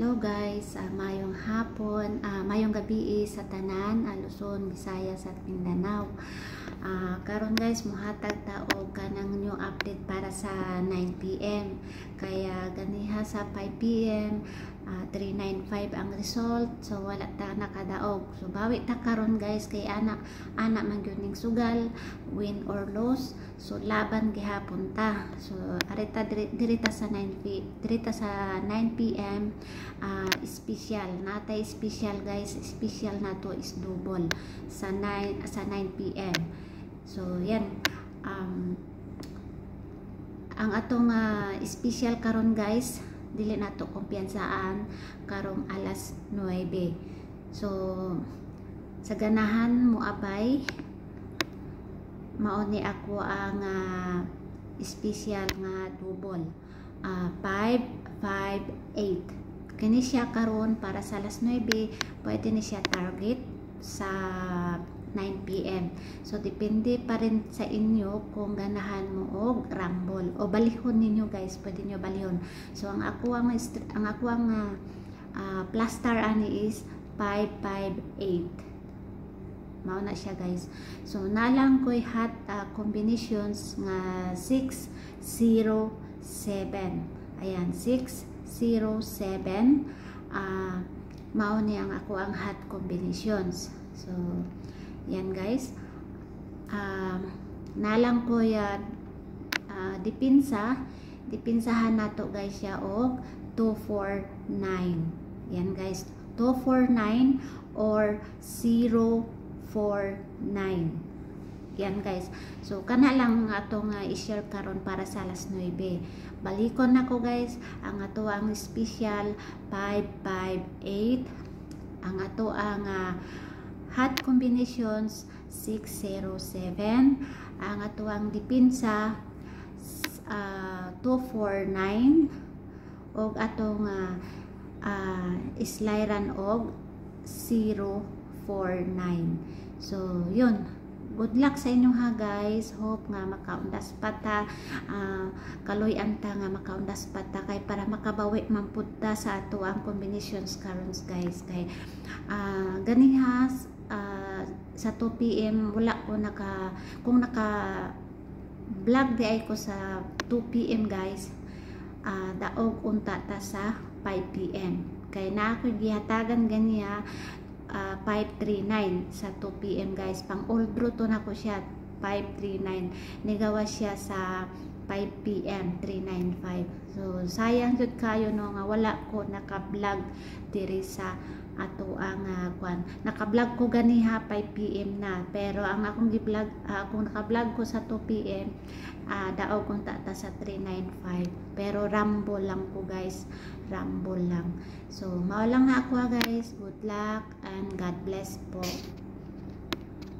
Hello guys, mayong hapon, mayong gabi sa tanan, Luzon, Visayas at Mindanao. Karon guys, muhatag taog kanang new update para sa 9 PM. Kaya ganiha sa 5 PM, 395 ang result. So wala ta nakadaog. So bawi ta karon guys kay ana man gyud ning sugal, win or loss. So laban gihapon ta. So arita dirita sa 9 PM, special natay special guys. Special nato is double sa 9 PM. So yan, ang atong special karon guys, dili nato kumpiyansaan karong alas 9. So sa ganahan mo abay, mao ni ako ang special nga double, 558 kini siya karon para sa alas 9. Pwede ni siya target sa 9 PM. So depende pa rin sa inyo kung ganahan mo og rumble o balihon ninyo guys, pwede niyo balihon. So ang ako ang plaster ani is 558. Mao na siya guys. So nalang ko'y hot combinations nga 607. Ayan, 607. Mao ni ang ako ang hot combinations. So yan guys, nalang ko yan dipinsahan nato guys siya og 249. Yan guys, 249 or 049. Yan guys. So kana lang atong i-share karon para sa alas 9. Balikon nako guys, ang ato ang special 558, ang ato ang hot combinations 607, ang atuang dipinsa 249, og atong islayran og 049. So yun, good luck sa inyo ha guys. Hope nga makaundas pa ta, kaloy-an ta nga makaundas pa ta kay para makabawi man pud ta sa ato ang combinations karon guys. Kay ganiha sa 2 PM wala ko kung vlog di ay ko sa 2 PM guys, daog unta ta sa 5 PM kay na ako gihatagan ganiya 539 sa 2 PM guys. Pang old bruto na ko siya 539, nigawa siya sa 5 PM 395. So sayang jud kayo no nga wala ko naka-vlog diri sa ato ang naka-vlog ko ganiha 5 PM na, pero ang akong gi-vlog, kung naka-vlog ko sa 2 PM, daog kung ta sa 395, pero rumble lang ko guys, rumble lang. So mao lang na ako guys. Good luck and God bless po.